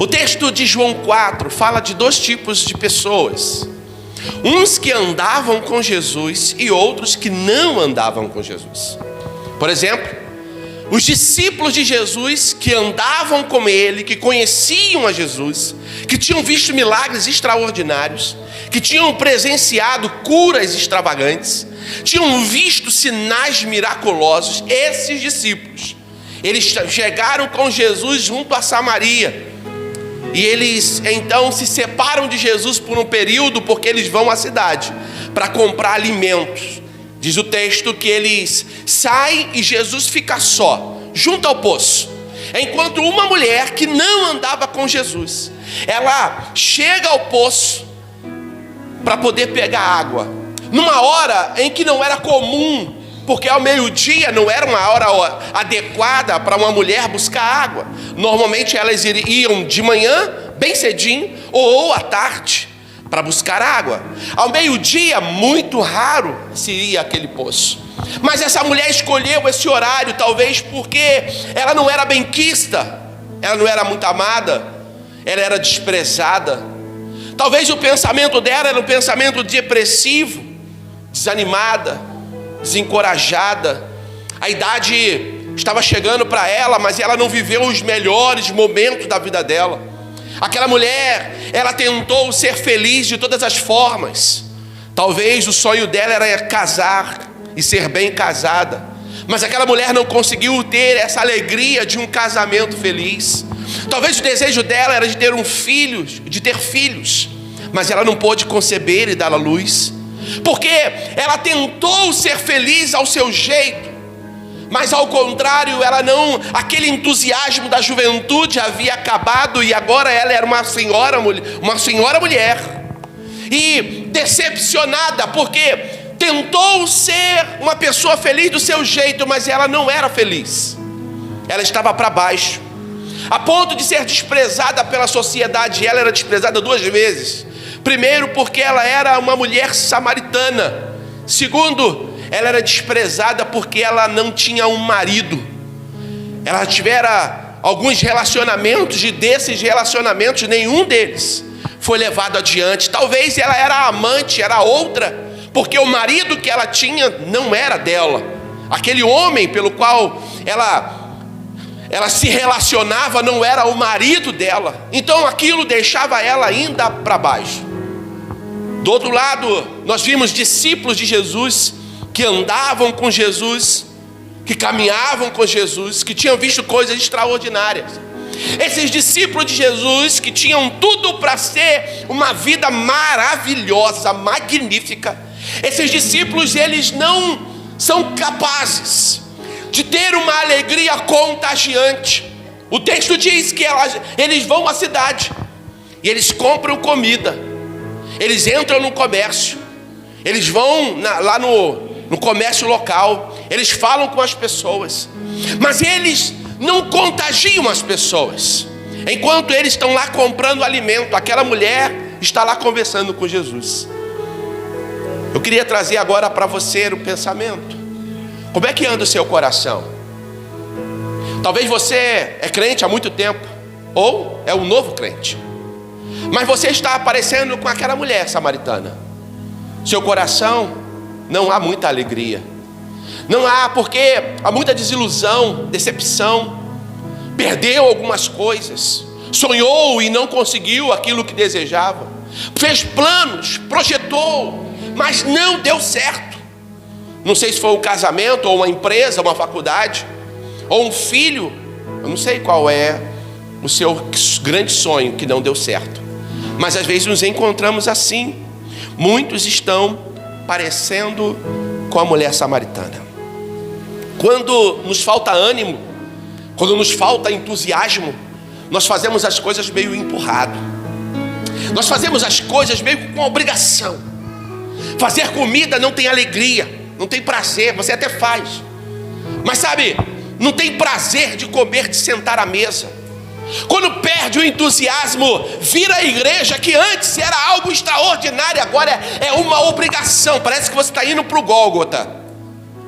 O texto de João 4 fala de dois tipos de pessoas: uns que andavam com Jesus e outros que não andavam com Jesus. Por exemplo, os discípulos de Jesus que andavam com ele, que conheciam a Jesus, que tinham visto milagres extraordinários, que tinham presenciado curas extravagantes, tinham visto sinais miraculosos. Esses discípulos, eles chegaram com Jesus junto a Samaria, e eles então se separam de Jesus por um período, porque eles vão à cidade para comprar alimentos. Diz o texto que eles saem e Jesus fica só, junto ao poço. Enquanto uma mulher que não andava com Jesus, ela chega ao poço para poder pegar água, numa hora em que não era comum, porque ao meio-dia não era uma hora adequada para uma mulher buscar água. Normalmente elas iam de manhã, bem cedinho, ou à tarde, para buscar água. Ao meio-dia, muito raro se ia àquele poço. Mas essa mulher escolheu esse horário, talvez porque ela não era benquista, ela não era muito amada, ela era desprezada. Talvez o pensamento dela era um pensamento depressivo, desanimada, desencorajada. A idade estava chegando para ela, mas ela não viveu os melhores momentos da vida dela. Aquela mulher, ela tentou ser feliz de todas as formas. Talvez o sonho dela era casar e ser bem casada, mas aquela mulher não conseguiu ter essa alegria de um casamento feliz. Talvez o desejo dela era de ter ter filhos, mas ela não pôde conceber e dar à luz, porque ela tentou ser feliz ao seu jeito, mas ao contrário, aquele entusiasmo da juventude havia acabado, e agora ela era uma senhora mulher, e decepcionada, porque tentou ser uma pessoa feliz do seu jeito, mas ela não era feliz. Ela estava para baixo, a ponto de ser desprezada pela sociedade. Ela era desprezada duas vezes. Primeiro, porque ela era uma mulher samaritana. Segundo, ela era desprezada porque ela não tinha um marido. Ela tivera alguns relacionamentos, e desses relacionamentos nenhum deles foi levado adiante. Talvez ela era amante, era outra, porque o marido que ela tinha não era dela. Aquele homem pelo qual ela se relacionava não era o marido dela. Então aquilo deixava ela ainda para baixo. Do outro lado, nós vimos discípulos de Jesus que andavam com Jesus, que caminhavam com Jesus, que tinham visto coisas extraordinárias. Esses discípulos de Jesus que tinham tudo para ser uma vida maravilhosa, magnífica. Esses discípulos, eles não são capazes de ter uma alegria contagiante. O texto diz que eles vão à cidade e eles compram comida, eles entram no comércio, eles vão lá no comércio local, eles falam com as pessoas, mas eles não contagiam as pessoas. Enquanto eles estão lá comprando alimento, aquela mulher está lá conversando com Jesus. Eu queria trazer agora para você o pensamento. Como é que anda o seu coração? Talvez você é crente há muito tempo, ou é um novo crente, mas você está parecendo com aquela mulher samaritana. Seu coração não há muita alegria. Não há, porque há muita desilusão, decepção. Perdeu algumas coisas, sonhou e não conseguiu aquilo que desejava, fez planos, projetou, mas não deu certo. Não sei se foi um casamento, ou uma empresa, uma faculdade, ou um filho. Eu não sei qual é o seu grande sonho que não deu certo, mas às vezes nos encontramos assim. Muitos estão parecendo com a mulher samaritana. Quando nos falta ânimo, quando nos falta entusiasmo, nós fazemos as coisas meio empurrado. Nós fazemos as coisas meio com obrigação. Fazer comida não tem alegria, não tem prazer. Você até faz, mas sabe, não tem prazer de comer, de sentar à mesa. Quando perde o entusiasmo, vira a igreja que antes era algo extraordinário, agora é uma obrigação. Parece que você está indo para o Gólgota,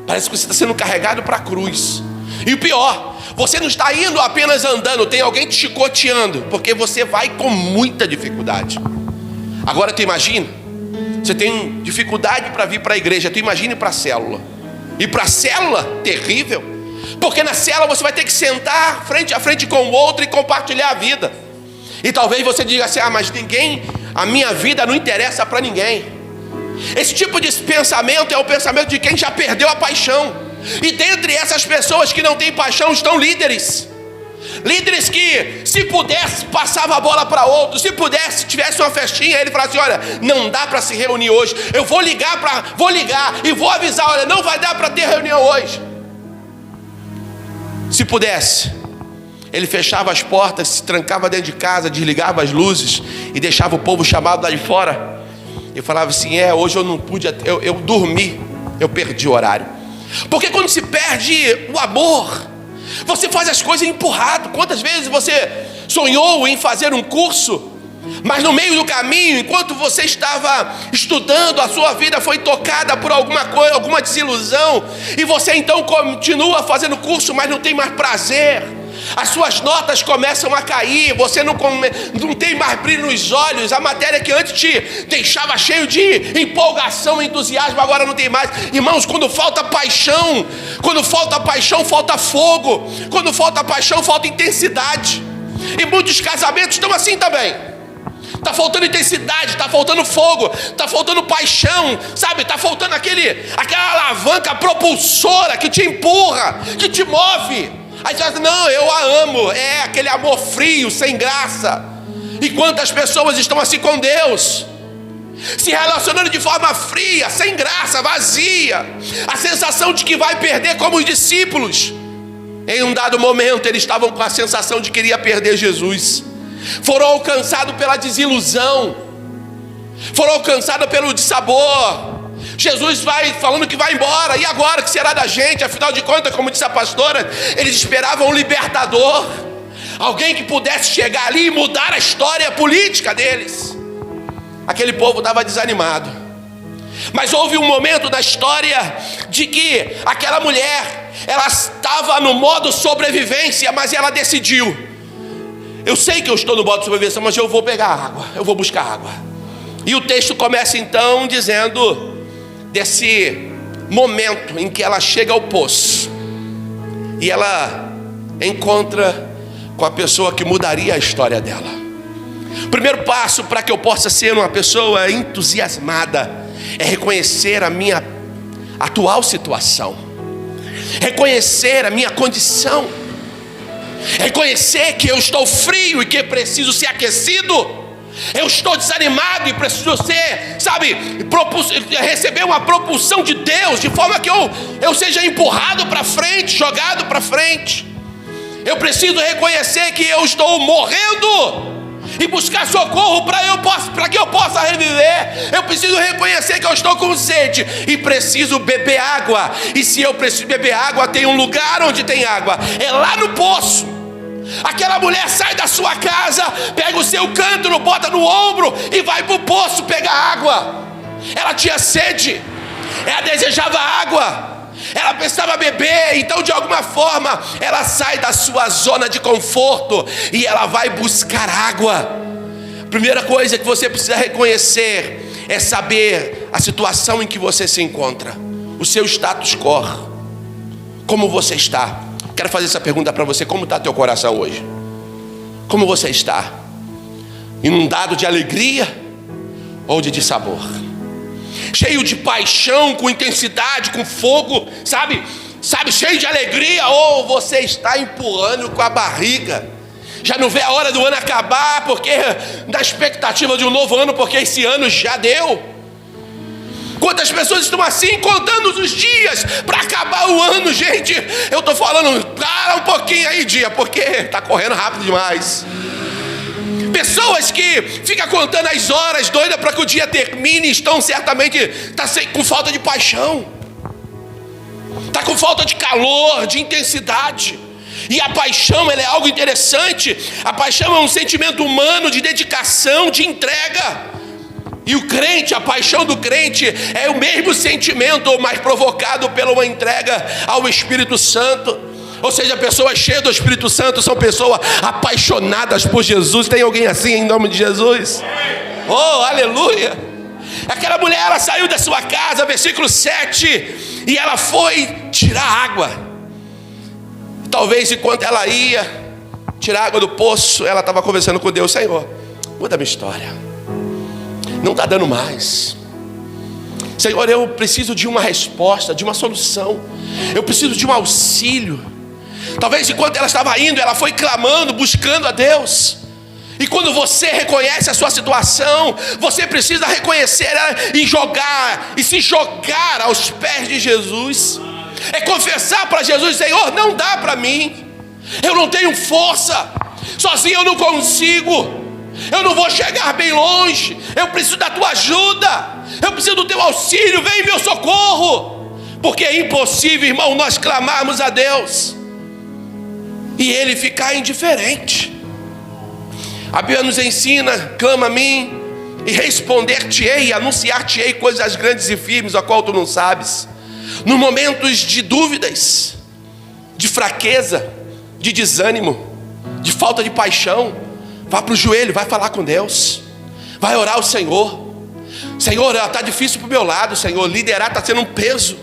parece que você está sendo carregado para a cruz. E o pior, Você não está indo apenas andando, tem alguém te chicoteando, porque você vai com muita dificuldade. Agora tu imagina, você tem dificuldade para vir para a igreja, tu imagine para a célula. E para a célula, terrível, porque na célula você vai ter que sentar frente a frente com o outro e compartilhar a vida. E talvez você diga assim: mas a minha vida não interessa para ninguém. Esse tipo de pensamento é o pensamento de quem já perdeu a paixão. E dentre essas pessoas que não têm paixão estão líderes. Líderes que, se pudesse, passava a bola para outros. Se pudesse, tivesse uma festinha, ele falasse: olha, não dá para se reunir hoje. Eu vou ligar e vou avisar: olha, não vai dar para ter reunião hoje. Se pudesse, ele fechava as portas, se trancava dentro de casa, desligava as luzes e deixava o povo chamado lá de fora. E falava assim: hoje eu não pude, eu dormi, eu perdi o horário. Porque quando se perde o amor, você faz as coisas empurrado. Quantas vezes você sonhou em fazer um curso, mas no meio do caminho, enquanto você estava estudando, a sua vida foi tocada por alguma coisa, alguma desilusão, e você então continua fazendo o curso, mas não tem mais prazer. As suas notas começam a cair, você não tem mais brilho nos olhos. A matéria que antes te deixava cheio de empolgação, entusiasmo, agora não tem mais. Irmãos, quando falta paixão, falta fogo. Quando falta paixão, falta intensidade. E muitos casamentos estão assim também. Está faltando intensidade, está faltando fogo, está faltando paixão, sabe? Está faltando aquela alavanca propulsora que te empurra, que te move. Aí você fala: não, eu a amo. É aquele amor frio, sem graça. E quantas pessoas estão assim com Deus, se relacionando de forma fria, sem graça, vazia. A sensação de que vai perder, como os discípulos. Em um dado momento eles estavam com a sensação de que iria perder Jesus. Foram alcançados pela desilusão, foram alcançados pelo dissabor. Jesus vai falando que vai embora. E agora, o que será da gente? Afinal de contas, como disse a pastora, eles esperavam um libertador, alguém que pudesse chegar ali e mudar a história política deles. Aquele povo estava desanimado. Mas houve um momento da história de que aquela mulher, ela estava no modo sobrevivência, mas ela decidiu: eu sei que eu estou no modo sobrevivência, mas eu vou pegar água, eu vou buscar água. E o texto começa então dizendo desse momento em que ela chega ao poço e ela encontra com a pessoa que mudaria a história dela. O primeiro passo para que eu possa ser uma pessoa entusiasmada é reconhecer a minha atual situação, reconhecer a minha condição, reconhecer que eu estou frio e que preciso ser aquecido. Eu estou desanimado e preciso ser, receber uma propulsão de Deus, de forma que eu seja empurrado para frente, jogado para frente. Eu preciso reconhecer que eu estou morrendo e buscar socorro para que eu possa reviver. Eu preciso reconhecer que eu estou com sede e preciso beber água. E se eu preciso beber água, tem um lugar onde tem água, é lá no poço. Aquela mulher sai da sua casa, pega o seu cântaro, bota no ombro e vai para o poço pegar água. Ela tinha sede, ela desejava água, ela precisava beber. Então, de alguma forma, ela sai da sua zona de conforto e ela vai buscar água. A primeira coisa que você precisa reconhecer é saber a situação em que você se encontra, o seu status quo, como você está. Quero fazer essa pergunta para você: como está teu coração hoje? Como você está? Inundado de alegria ou de dissabor? Cheio de paixão, com intensidade, com fogo, sabe, cheio de alegria, ou você está empurrando com a barriga? Já não vê a hora do ano acabar, porque na expectativa de um novo ano, porque esse ano já deu. Quantas pessoas estão assim, contando os dias para acabar o ano? Gente, eu estou falando, para um pouquinho aí, dia, porque está correndo rápido demais. Pessoas que ficam contando as horas, doidas para que o dia termine, estão certamente com falta de paixão, está com falta de calor, de intensidade. E a paixão, ela é algo interessante. A paixão é um sentimento humano de dedicação, de entrega. E o crente, a paixão do crente é o mesmo sentimento, mas provocado pela uma entrega ao Espírito Santo. Ou seja, pessoas cheias do Espírito Santo são pessoas apaixonadas por Jesus. Tem alguém assim em nome de Jesus? Oh, aleluia! Aquela mulher, ela saiu da sua casa, versículo 7, e ela foi tirar água. Talvez enquanto ela ia tirar água do poço, ela estava conversando com Deus: Senhor, muda a minha história, não está dando mais. Senhor, eu preciso de uma resposta, de uma solução. Eu preciso de um auxílio. Talvez enquanto ela estava indo, ela foi clamando, buscando a Deus. E quando você reconhece a sua situação, você precisa reconhecer e se jogar aos pés de Jesus. É confessar para Jesus: Senhor, não dá para mim. Eu não tenho força. Sozinho eu não consigo. Eu não vou chegar bem longe. Eu preciso da tua ajuda. Eu preciso do teu auxílio. Vem em meu socorro. Porque é impossível, irmão, nós clamarmos a Deus e Ele ficar indiferente. A Bíblia nos ensina: clama a mim e responder-te-ei, anunciar-te-ei coisas grandes e firmes, a qual tu não sabes. Nos momentos de dúvidas, de fraqueza, de desânimo, de falta de paixão, vá para o joelho, vai falar com Deus, vai orar ao Senhor. Senhor, está difícil para o meu lado, Senhor, liderar está sendo um peso,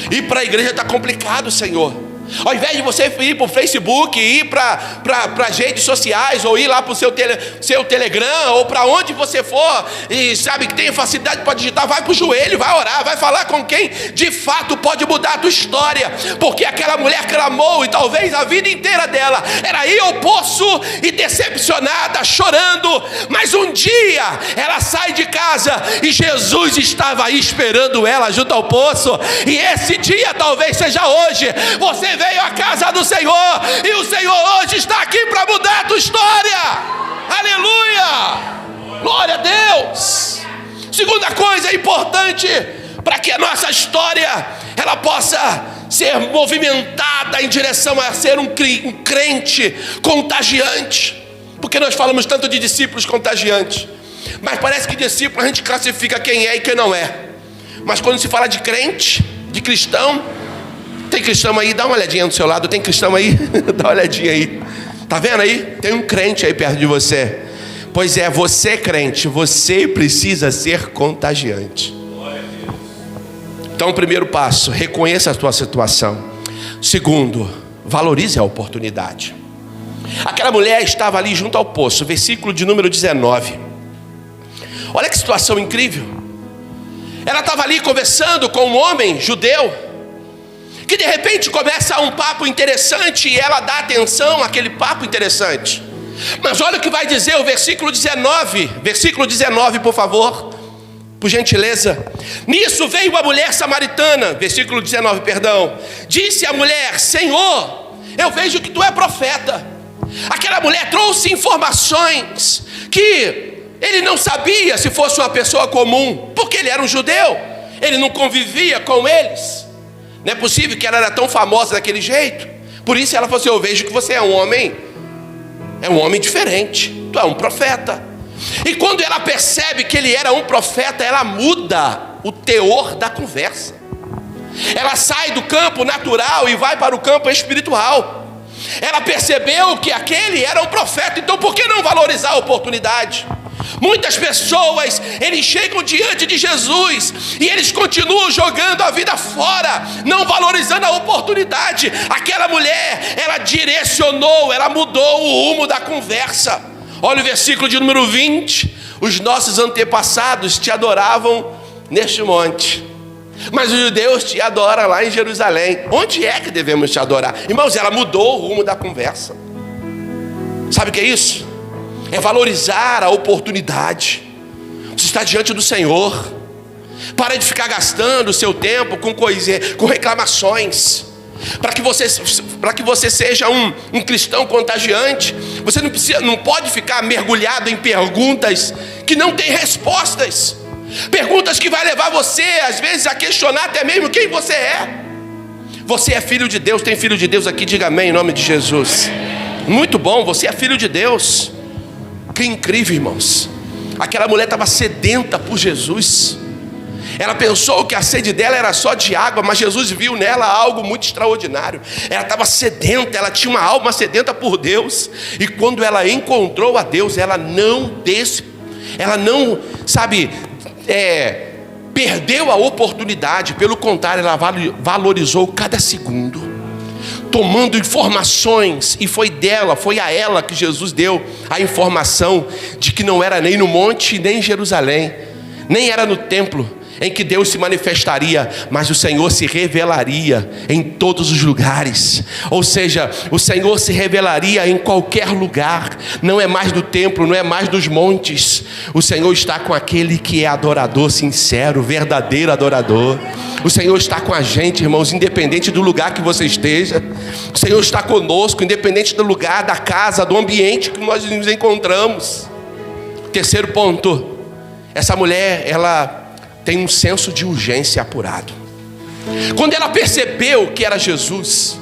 ir para a igreja está complicado, Senhor. Ao invés de você ir para o Facebook, ir para as redes sociais, ou ir lá para o seu Telegram, ou para onde você for, e sabe que tem facilidade para digitar, vai para o joelho, vai orar, vai falar com quem de fato pode mudar a tua história. Porque aquela mulher clamou, e talvez a vida inteira dela era ir ao poço e decepcionada, chorando. Mas um dia ela sai de casa e Jesus estava aí esperando ela junto ao poço. E esse dia talvez seja hoje. Você veio à casa do Senhor, e o Senhor hoje está aqui para mudar a tua história. Aleluia! Glória a Deus. Segunda coisa importante para que a nossa história ela possa ser movimentada em direção a ser um crente contagiante. Porque nós falamos tanto de discípulos contagiantes, mas parece que discípulo a gente classifica quem é e quem não é. Mas quando se fala de crente, de cristão, tem cristão aí? Dá uma olhadinha no seu lado. Tem cristão aí? Dá uma olhadinha aí. Tá vendo aí? Tem um crente aí perto de você. Pois é, você crente, você precisa ser contagiante. Então, primeiro passo, reconheça a tua situação. Segundo, valorize a oportunidade. Aquela mulher estava ali junto ao poço, versículo de número 19. Olha que situação incrível. Ela estava ali conversando com um homem judeu, que de repente começa um papo interessante, e ela dá atenção àquele papo interessante. Mas olha o que vai dizer o versículo 19. Versículo 19, por favor, por gentileza. Nisso veio a mulher samaritana, versículo 19, perdão. Disse a mulher: Senhor, eu vejo que tu é profeta. Aquela mulher trouxe informações que ele não sabia se fosse uma pessoa comum, porque ele era um judeu, ele não convivia com eles. Não é possível que ela era tão famosa daquele jeito. Por isso ela falou assim: eu vejo que você é um homem diferente, tu é um profeta. E quando ela percebe que ele era um profeta, ela muda o teor da conversa. Ela sai do campo natural e vai para o campo espiritual. Ela percebeu que aquele era um profeta, então por que não valorizar a oportunidade? Muitas pessoas, eles chegam diante de Jesus e eles continuam jogando a vida fora, não valorizando a oportunidade. Aquela mulher, ela direcionou, ela mudou o rumo da conversa. Olha o versículo de número 20. Os nossos antepassados te adoravam neste monte, mas os judeus te adoram lá em Jerusalém. Onde é que devemos te adorar? Irmãos, ela mudou o rumo da conversa. Sabe o que é isso? É valorizar a oportunidade. Você está diante do Senhor. Para de ficar gastando o seu tempo com reclamações. Para que você seja um cristão contagiante, você não pode ficar mergulhado em perguntas que não têm respostas. Perguntas que vai levar você, às vezes, a questionar até mesmo quem você é. Você é filho de Deus. Tem filho de Deus aqui? Diga amém em nome de Jesus. Muito bom, você é filho de Deus. Que incrível, irmãos. Aquela mulher estava sedenta por Jesus. Ela pensou que a sede dela era só de água, mas Jesus viu nela algo muito extraordinário. Ela estava sedenta, ela tinha uma alma sedenta por Deus. E quando ela encontrou a Deus, ela não perdeu a oportunidade. Pelo contrário, ela valorizou cada segundo, tomando informações. E foi a ela que Jesus deu a informação de que não era nem no monte, nem em Jerusalém, nem era no templo em que Deus se manifestaria, mas o Senhor se revelaria em todos os lugares. Ou seja, o Senhor se revelaria em qualquer lugar. Não é mais do templo, não é mais dos montes. O Senhor está com aquele que é adorador sincero, verdadeiro adorador. O Senhor está com a gente, irmãos, independente do lugar que você esteja. O Senhor está conosco, independente do lugar, da casa, do ambiente que nós nos encontramos. Terceiro ponto, essa mulher, ela tem um senso de urgência apurado. Quando ela percebeu que era Jesus,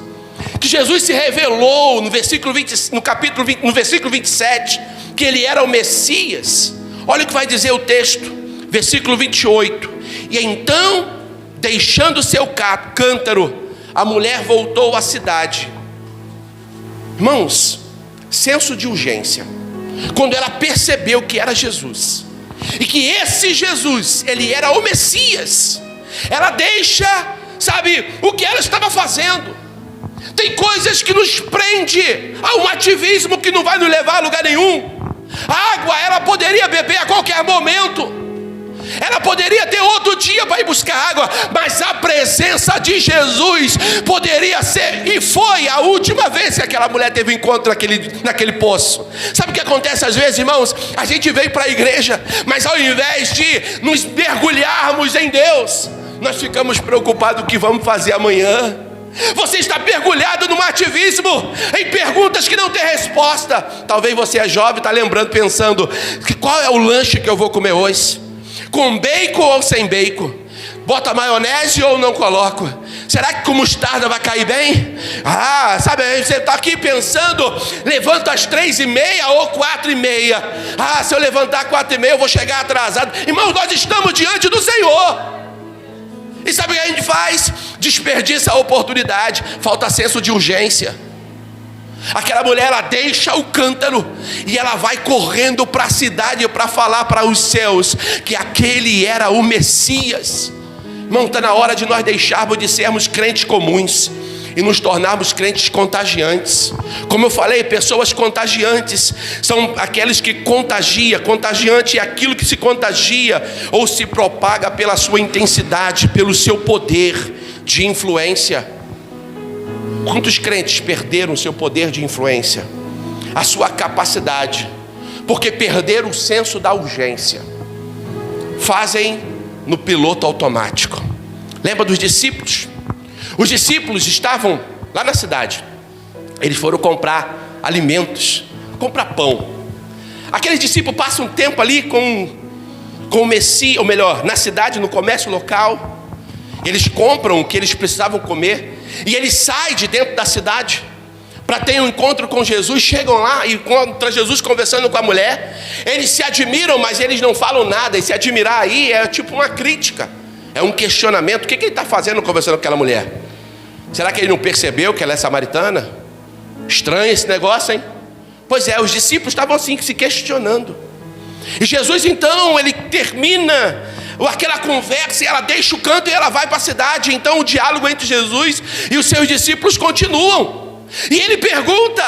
que Jesus se revelou no versículo 27, que ele era o Messias. Olha o que vai dizer o texto, versículo 28. E então, deixando seu cântaro, a mulher voltou à cidade. Irmãos, senso de urgência. Quando ela percebeu que era Jesus, e que esse Jesus, ele era o Messias, ela deixa, o que ela estava fazendo. Tem coisas que nos prende a um ativismo que não vai nos levar a lugar nenhum. A água, ela poderia beber a qualquer momento, ela poderia ter outro dia para ir buscar água, mas a presença de Jesus poderia ser, e foi a última vez que aquela mulher teve encontro naquele poço. Sabe o que acontece às vezes, irmãos? A gente vem para a igreja, mas ao invés de nos mergulharmos em Deus, nós ficamos preocupados com o que vamos fazer amanhã. Você está mergulhado num ativismo, em perguntas que não tem resposta. Talvez você é jovem, está lembrando, pensando, qual é o lanche que eu vou comer hoje? Com bacon ou sem bacon? Bota maionese ou não coloco? Será que com mostarda vai cair bem? Você está aqui pensando, levanto às 3h30 ou 4h30. Se eu levantar 4h30 eu vou chegar atrasado. Irmãos, nós estamos diante do Senhor. E sabe o que a gente faz? Desperdiça a oportunidade, falta senso de urgência. Aquela mulher, ela deixa o cântaro e ela vai correndo para a cidade para falar para os céus que aquele era o Messias. Irmão, está na hora de nós deixarmos de sermos crentes comuns e nos tornarmos crentes contagiantes. Como eu falei, pessoas contagiantes são aqueles que contagiam. Contagiante é aquilo que se contagia ou se propaga pela sua intensidade, pelo seu poder de influência. Quantos crentes perderam o seu poder de influência, a sua capacidade, porque perderam o senso da urgência? Fazem no piloto automático. Lembra dos discípulos? Os discípulos estavam lá na cidade. Eles foram comprar alimentos, comprar pão. Aqueles discípulos passam um tempo ali com o Messias, ou melhor, na cidade, no comércio local. Eles compram o que eles precisavam comer. E eles saem de dentro da cidade para ter um encontro com Jesus. Chegam lá e encontram Jesus conversando com a mulher. Eles se admiram, mas eles não falam nada. E se admirar aí é tipo uma crítica, é um questionamento. O que ele está fazendo conversando com aquela mulher? Será que ele não percebeu que ela é samaritana? Estranho esse negócio, hein? Pois é, os discípulos estavam assim se questionando. E Jesus então, ele termina aquela conversa e ela deixa o canto e ela vai para a cidade. Então o diálogo entre Jesus e os seus discípulos continuam. E ele pergunta,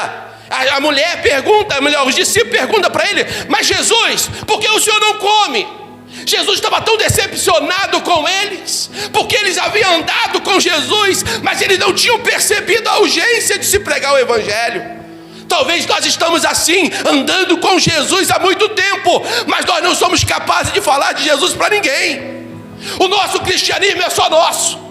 a mulher pergunta, os discípulos perguntam para ele: mas Jesus, por que o senhor não come? Jesus estava tão decepcionado com eles, porque eles haviam andado com Jesus, mas eles não tinham percebido a urgência de se pregar o evangelho. Talvez nós estamos assim, andando com Jesus há muito tempo, mas nós não somos capazes de falar de Jesus para ninguém. O nosso cristianismo é só nosso.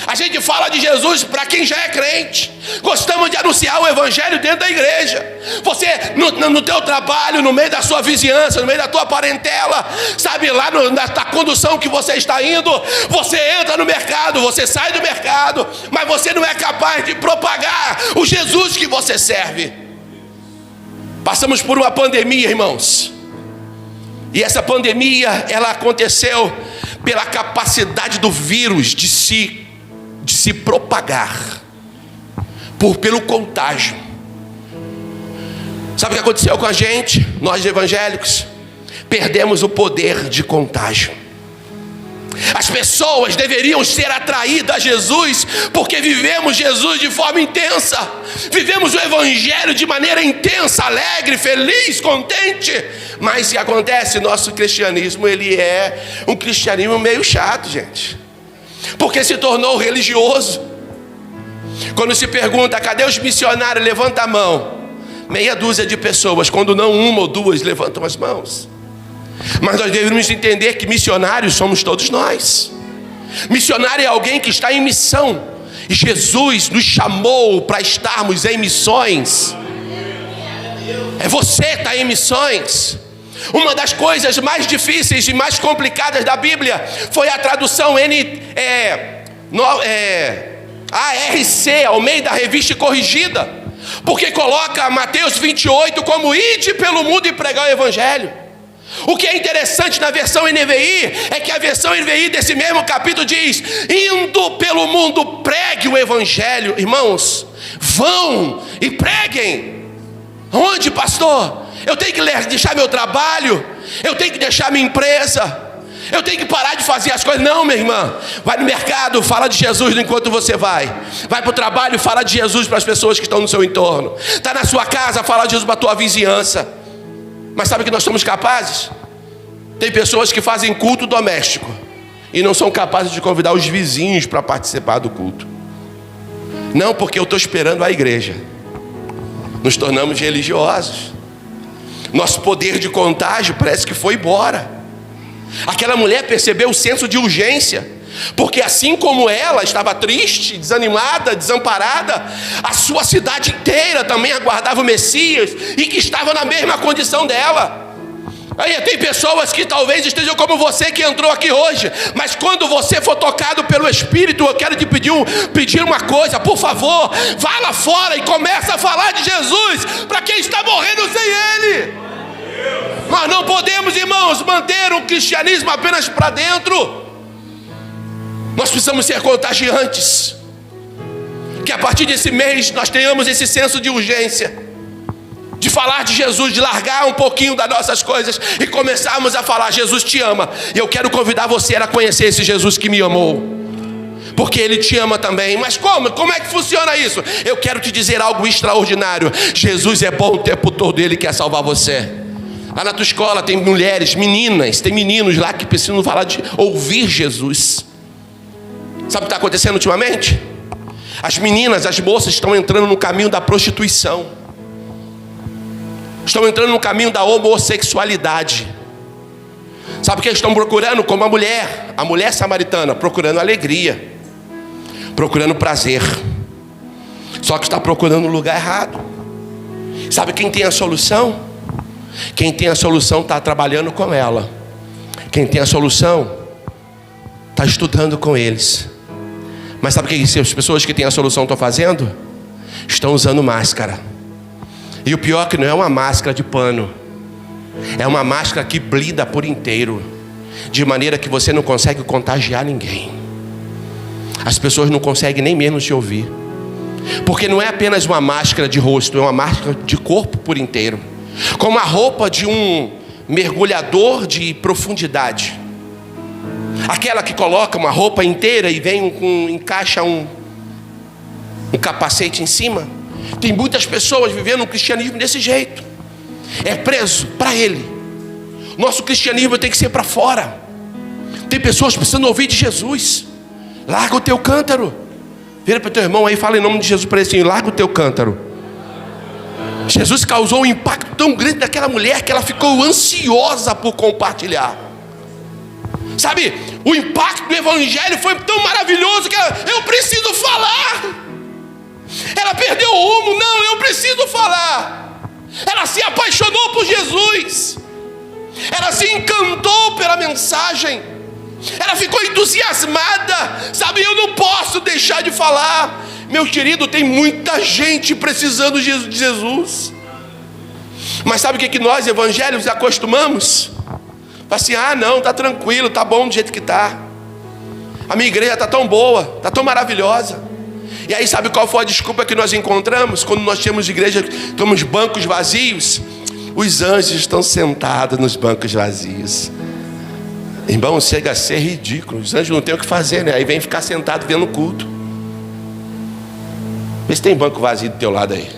A gente fala de Jesus para quem já é crente. Gostamos de anunciar o evangelho dentro da igreja. Você no teu trabalho, no meio da sua vizinhança, no meio da tua parentela, lá na condução que você está indo, você entra no mercado, você sai do mercado, mas você não é capaz de propagar o Jesus que você serve. Passamos por uma pandemia, irmãos. E essa pandemia, ela aconteceu pela capacidade do vírus de se propagar, pelo contágio. Sabe o que aconteceu com a gente? Nós evangélicos perdemos o poder de contágio. As pessoas deveriam ser atraídas a Jesus, porque vivemos Jesus de forma intensa, vivemos o Evangelho de maneira intensa, alegre, feliz, contente. Mas o que acontece? Nosso cristianismo, ele é um cristianismo meio chato, gente, porque se tornou religioso. Quando se pergunta, cadê os missionários? Levanta a mão. Meia dúzia de pessoas, quando não uma ou duas, levantam as mãos. Mas nós devemos entender que missionários somos todos nós. Missionário é alguém que está em missão, e Jesus nos chamou para estarmos em missões. É você que está em missões. Uma das coisas mais difíceis e mais complicadas da Bíblia foi a tradução ARC, Almeida Revista Corrigida, porque coloca Mateus 28 como ide pelo mundo e pregar o Evangelho. O que é interessante na versão NVI é que a versão NVI desse mesmo capítulo diz: indo pelo mundo, pregue o Evangelho. Irmãos, vão e preguem. Onde, pastor? Eu tenho que deixar meu trabalho? Eu tenho que deixar minha empresa? Eu tenho que parar de fazer as coisas? Não, minha irmã. Vai no mercado, fala de Jesus enquanto você vai. Vai para o trabalho, fala de Jesus para as pessoas que estão no seu entorno. Está na sua casa, fala de Jesus para a tua vizinhança. Mas sabe que nós somos capazes? Tem pessoas que fazem culto doméstico e não são capazes de convidar os vizinhos para participar do culto. Não, porque eu estou esperando a igreja. Nos tornamos religiosos. Nosso poder de contágio parece que foi embora. Aquela mulher percebeu o senso de urgência, porque assim como ela estava triste, desanimada, desamparada, a sua cidade inteira também aguardava o Messias e que estava na mesma condição dela. Aí tem pessoas que talvez estejam como você que entrou aqui hoje, mas quando você for tocado pelo Espírito, eu quero te pedir uma coisa, por favor, vá lá fora e começa a falar de Jesus para quem está morrendo sem Ele. Nós não podemos, irmãos, manter o cristianismo apenas para dentro. Nós precisamos ser contagiantes. Que a partir desse mês nós tenhamos esse senso de urgência, de falar de Jesus, de largar um pouquinho das nossas coisas e começarmos a falar: Jesus te ama. E eu quero convidar você a conhecer esse Jesus que me amou, porque Ele te ama também. Mas como? Como é que funciona isso? Eu quero te dizer algo extraordinário. Jesus é bom o tempo todo, Ele quer salvar você. Lá na tua escola tem mulheres, meninas, tem meninos lá que precisam falar de ouvir Jesus. Sabe o que está acontecendo ultimamente? As meninas, as moças estão entrando no caminho da prostituição, estão entrando no caminho da homossexualidade. Sabe o que eles estão procurando? Como a mulher samaritana, procurando alegria, procurando prazer. Só que está procurando no lugar errado. Sabe quem tem a solução? Quem tem a solução está trabalhando com ela. Quem tem a solução está estudando com eles. Mas sabe o que as pessoas que têm a solução estão fazendo? Estão usando máscara. E o pior é que não é uma máscara de pano, é uma máscara que blinda por inteiro, de maneira que você não consegue contagiar ninguém. As pessoas não conseguem nem mesmo te ouvir, porque não é apenas uma máscara de rosto, é uma máscara de corpo por inteiro, como a roupa de um mergulhador de profundidade. Aquela que coloca uma roupa inteira e encaixa um capacete em cima. Tem muitas pessoas vivendo um cristianismo desse jeito. É preso para ele. Nosso cristianismo tem que ser para fora. Tem pessoas precisando ouvir de Jesus. Larga o teu cântaro. Vira para o teu irmão aí e fala em nome de Jesus para ele assim: larga o teu cântaro. Jesus causou um impacto tão grande naquela mulher que ela ficou ansiosa por compartilhar. Sabe, o impacto do Evangelho foi tão maravilhoso que eu preciso falar. Ela perdeu o rumo. Não, eu preciso falar. Ela se apaixonou por Jesus. Ela se encantou pela mensagem. Ela ficou entusiasmada. Sabe, eu não posso deixar de falar. Meu querido, tem muita gente precisando de Jesus. Mas sabe o que nós evangélicos acostumamos? Fala assim, não, tá tranquilo, tá bom do jeito que tá. A minha igreja tá tão boa, tá tão maravilhosa. E aí sabe qual foi a desculpa que nós encontramos? Quando nós temos igreja, temos bancos vazios. Os anjos estão sentados nos bancos vazios. Irmão, chega a ser ridículo. Os anjos não têm o que fazer, né? Aí vem ficar sentado vendo o culto. Vê se tem banco vazio do teu lado aí.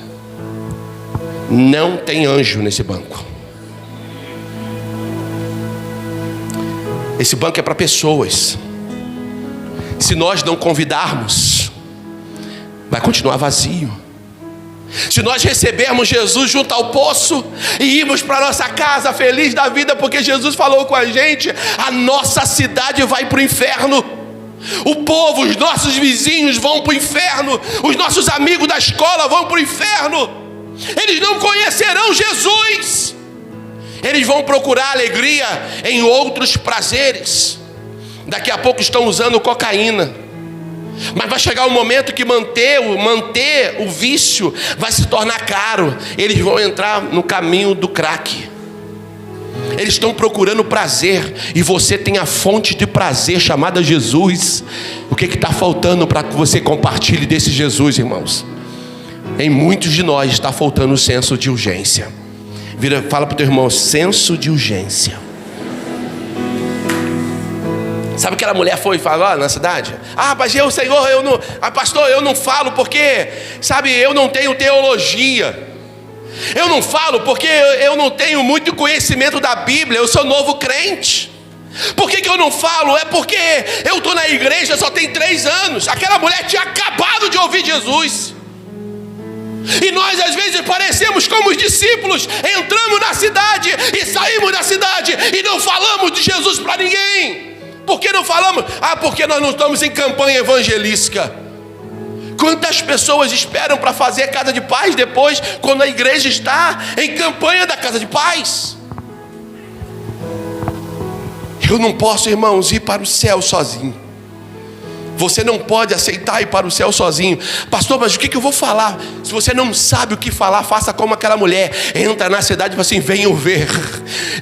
Não tem anjo nesse banco. Esse banco é para pessoas. Se nós não convidarmos, vai continuar vazio. Se nós recebermos Jesus junto ao poço e irmos para nossa casa feliz da vida, porque Jesus falou com a gente, a nossa cidade vai para o inferno. O povo, os nossos vizinhos vão para o inferno. Os nossos amigos da escola vão para o inferno. Eles não conhecerão Jesus. Eles vão procurar alegria em outros prazeres. Daqui a pouco estão usando cocaína. Mas vai chegar um momento que manter o vício vai se tornar caro. Eles vão entrar no caminho do crack. Eles estão procurando prazer. E você tem a fonte de prazer chamada Jesus. O que está faltando para que você compartilhe desse Jesus, irmãos? Em muitos de nós está faltando o senso de urgência. Fala para o teu irmão, senso de urgência. Sabe aquela mulher foi falar na cidade? Mas Senhor, eu não... pastor, eu não falo porque, sabe, eu não tenho teologia. Eu não falo porque eu não tenho muito conhecimento da Bíblia. Eu sou novo crente. Por que eu não falo? É porque eu estou na igreja só tem 3 anos. Aquela mulher tinha acabado de ouvir Jesus. E nós às vezes parecemos como os discípulos. Entramos na cidade e saímos da cidade e não falamos de Jesus para ninguém. Por que não falamos? Porque nós não estamos em campanha evangelística. Quantas pessoas esperam para fazer casa de paz depois, quando a igreja está em campanha da casa de paz? Eu não posso, irmãos, ir para o céu sozinho. Você não pode aceitar ir para o céu sozinho. Pastor, mas o que eu vou falar? Se você não sabe o que falar, faça como aquela mulher. Entra na cidade e fala assim, venham ver.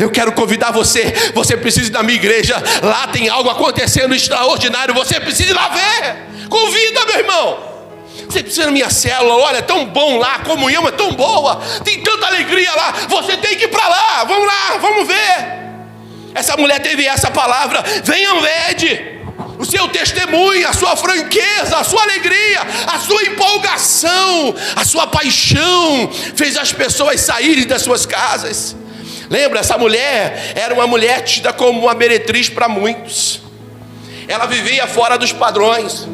Eu quero convidar você. Você precisa ir na minha igreja. Lá tem algo acontecendo extraordinário. Você precisa ir lá ver. Convida, meu irmão. Você precisa ir na minha célula. Olha, é tão bom lá. A comunhão é tão boa. Tem tanta alegria lá. Você tem que ir para lá. Vamos lá, vamos ver. Essa mulher teve essa palavra. Venham ver. O seu testemunho, a sua franqueza, a sua alegria, a sua empolgação, a sua paixão fez as pessoas saírem das suas casas. Lembra, essa mulher era uma mulher tida como uma meretriz para muitos. Ela vivia fora dos padrões.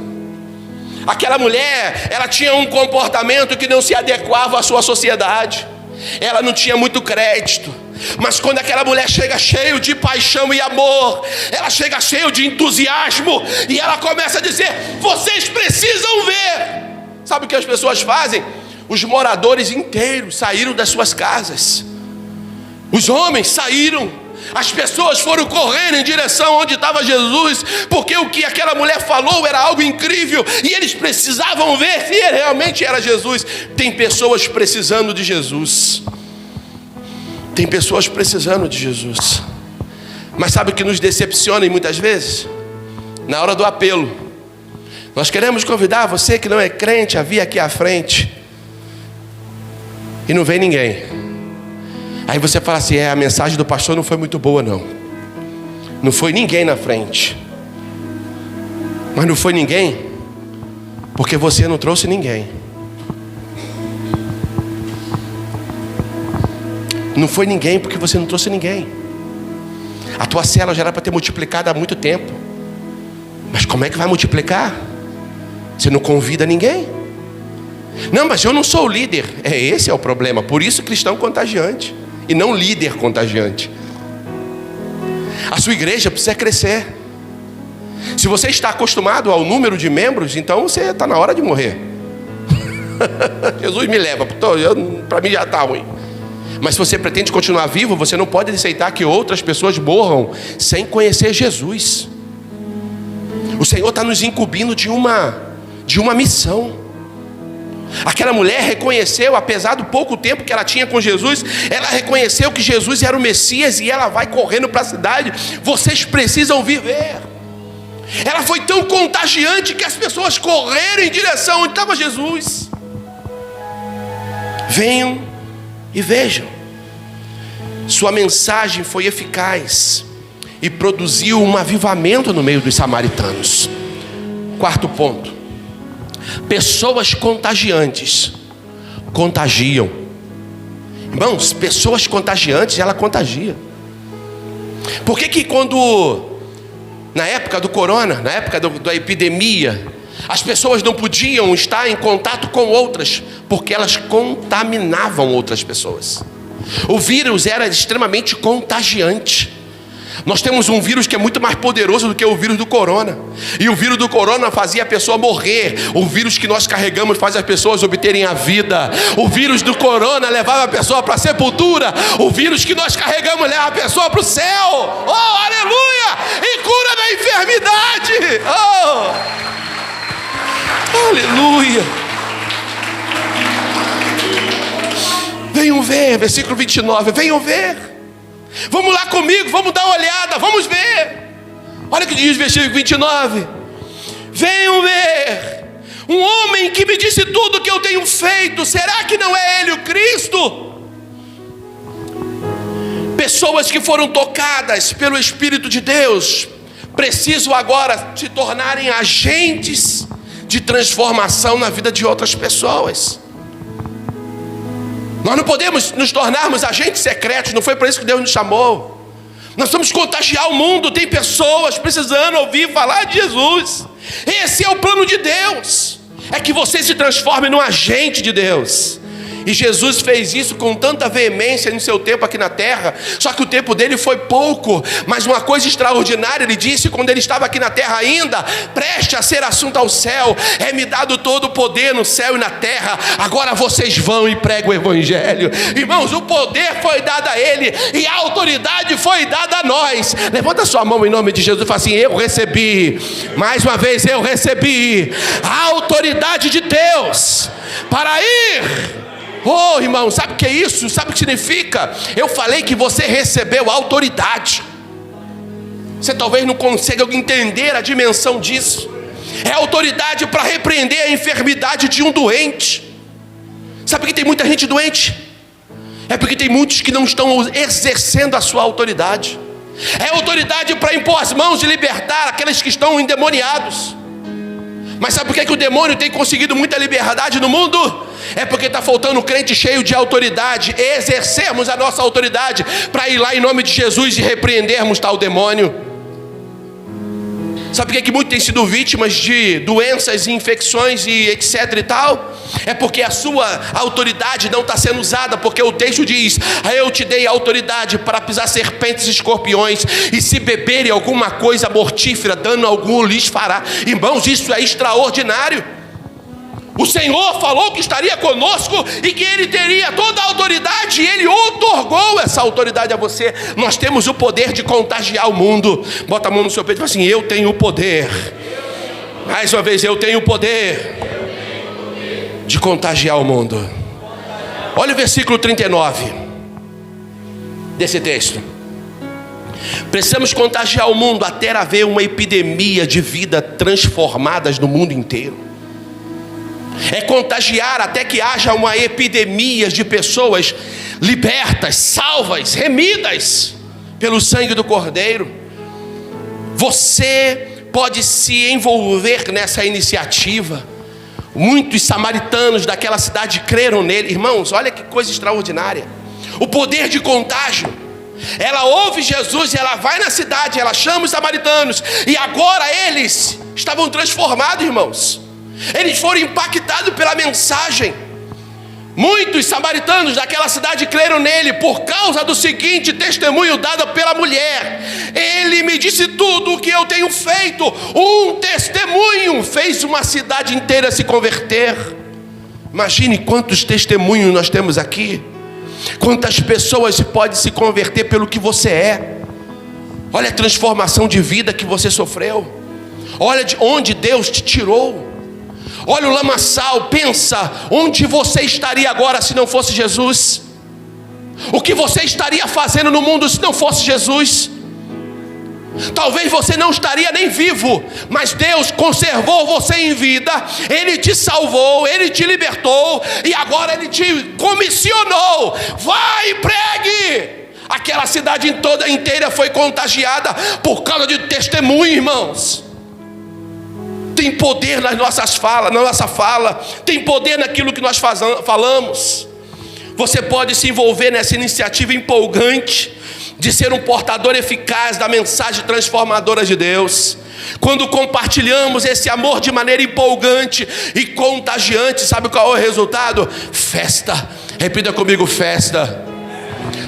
Aquela mulher, ela tinha um comportamento que não se adequava à sua sociedade. Ela não tinha muito crédito. Mas quando aquela mulher chega cheio de paixão e amor, ela chega cheio de entusiasmo, e ela começa a dizer, vocês precisam ver. Sabe o que as pessoas fazem? Os moradores inteiros saíram das suas casas. Os homens saíram. As pessoas foram correndo em direção onde estava Jesus, porque o que aquela mulher falou era algo incrível, e eles precisavam ver se realmente era Jesus. Tem pessoas precisando de Jesus. Tem pessoas precisando de Jesus. Mas sabe o que nos decepciona muitas vezes? Na hora do apelo. Nós queremos convidar você que não é crente a vir aqui à frente. E não vem ninguém. Aí você fala assim, a mensagem do pastor não foi muito boa não. Não foi ninguém na frente. Mas não foi ninguém porque você não trouxe ninguém. Não foi ninguém porque você não trouxe ninguém. A tua célula já era para ter multiplicado há muito tempo. Mas como é que vai multiplicar? Você não convida ninguém. Não, mas eu não sou o líder. Esse é o problema. Por isso cristão contagiante e não líder contagiante. A sua igreja precisa crescer. Se você está acostumado ao número de membros, então você está na hora de morrer. Jesus me leva, para mim já está ruim. Mas se você pretende continuar vivo, você não pode aceitar que outras pessoas morram sem conhecer Jesus. O Senhor está nos incumbindo de uma missão. Aquela mulher reconheceu, apesar do pouco tempo que ela tinha com Jesus, ela reconheceu que Jesus era o Messias e ela vai correndo para a cidade. Vocês precisam vir ver. Ela foi tão contagiante que as pessoas correram em direção onde estava Jesus. Venham e vejam. Sua mensagem foi eficaz e produziu um avivamento no meio dos samaritanos. Quarto ponto: pessoas contagiantes contagiam. Irmãos, pessoas contagiantes, ela contagia. Por que quando, na época do corona, na época da epidemia, as pessoas não podiam estar em contato com outras? Porque elas contaminavam outras pessoas. O vírus era extremamente contagiante. Nós temos um vírus que é muito mais poderoso do que o vírus do corona. E o vírus do corona fazia a pessoa morrer. O vírus que nós carregamos faz as pessoas obterem a vida. O vírus do corona levava a pessoa para a sepultura. O vírus que nós carregamos leva a pessoa para o céu. Oh, aleluia! E cura da enfermidade. Oh, aleluia! Venham ver, versículo 29. Venham ver. Vamos lá comigo, vamos dar uma olhada, vamos ver. Olha o que diz o versículo 29. Venham ver um homem que me disse tudo o que eu tenho feito. Será que não é ele o Cristo? Pessoas que foram tocadas pelo Espírito de Deus precisam agora se tornarem agentes de transformação na vida de outras pessoas. Nós não podemos nos tornarmos agentes secretos. Não foi por isso que Deus nos chamou. Nós vamos contagiar o mundo. Tem pessoas precisando ouvir falar de Jesus. Esse é o plano de Deus. É que você se transforme num agente de Deus. E Jesus fez isso com tanta veemência no seu tempo aqui na terra. Só que o tempo dele foi pouco. Mas uma coisa extraordinária ele disse quando ele estava aqui na terra ainda: preste a ser assunto ao céu. É-me dado todo o poder no céu e na terra. Agora vocês vão e pregam o evangelho. Irmãos, o poder foi dado a ele e a autoridade foi dada a nós. Levanta sua mão em nome de Jesus e fala assim: eu recebi. Mais uma vez, eu recebi a autoridade de Deus para ir. Oh, irmão, sabe o que é isso? Sabe o que significa? Eu falei que você recebeu autoridade. Você talvez não consiga entender a dimensão disso. É autoridade para repreender a enfermidade de um doente. Sabe por que tem muita gente doente? É porque tem muitos que não estão exercendo a sua autoridade. É autoridade para impor as mãos e libertar aqueles que estão endemoniados. Mas sabe por que o demônio tem conseguido muita liberdade no mundo? É porque está faltando crente cheio de autoridade. Exercermos a nossa autoridade para ir lá em nome de Jesus e repreendermos tal demônio. Sabe por que muitos têm sido vítimas de doenças e infecções e etc e tal? É porque a sua autoridade não está sendo usada. Porque o texto diz: eu te dei autoridade para pisar serpentes e escorpiões, e se beberem alguma coisa mortífera, dano algum lhes fará. Irmãos, isso é extraordinário. O Senhor falou que estaria conosco e que Ele teria toda a autoridade, e Ele outorgou essa autoridade a você. Nós temos o poder de contagiar o mundo. Bota a mão no seu peito e fala assim: eu tenho o poder. Mais uma vez, eu tenho o poder de contagiar o mundo. Olha o versículo 39 desse texto. Precisamos contagiar o mundo até haver uma epidemia de vidas transformadas no mundo inteiro. É contagiar até que haja uma epidemia de pessoas libertas, salvas, remidas pelo sangue do Cordeiro. Você pode se envolver nessa iniciativa. Muitos samaritanos daquela cidade creram nele. Irmãos, olha que coisa extraordinária. O poder de contágio. Ela ouve Jesus e ela vai na cidade, ela chama os samaritanos. E agora eles estavam transformados, irmãos. Eles foram impactados pela mensagem. Muitos samaritanos daquela cidade creram nele por causa do seguinte testemunho dado pela mulher: ele me disse tudo o que eu tenho feito. Um testemunho fez uma cidade inteira se converter. Imagine quantos testemunhos nós temos aqui. Quantas pessoas podem se converter pelo que você é. Olha a transformação de vida que você sofreu. Olha de onde Deus te tirou. Olha o lamaçal, pensa onde você estaria agora se não fosse Jesus. O que você estaria fazendo no mundo se não fosse Jesus? Talvez você não estaria nem vivo, mas Deus conservou você em vida. Ele te salvou, Ele te libertou, e agora Ele te comissionou. Vai e pregue. Aquela cidade toda inteira foi contagiada por causa de testemunho, irmãos. Tem poder nas nossas falas, na nossa fala. Tem poder naquilo que nós falamos. Você pode se envolver nessa iniciativa empolgante de ser um portador eficaz da mensagem transformadora de Deus. Quando compartilhamos esse amor de maneira empolgante e contagiante, sabe qual é o resultado? Festa. Repita comigo: festa.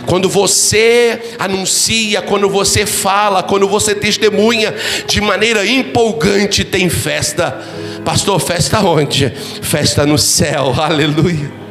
Quando você anuncia, quando você fala, quando você testemunha de maneira empolgante, tem festa. Pastor, festa onde? Festa no céu, aleluia.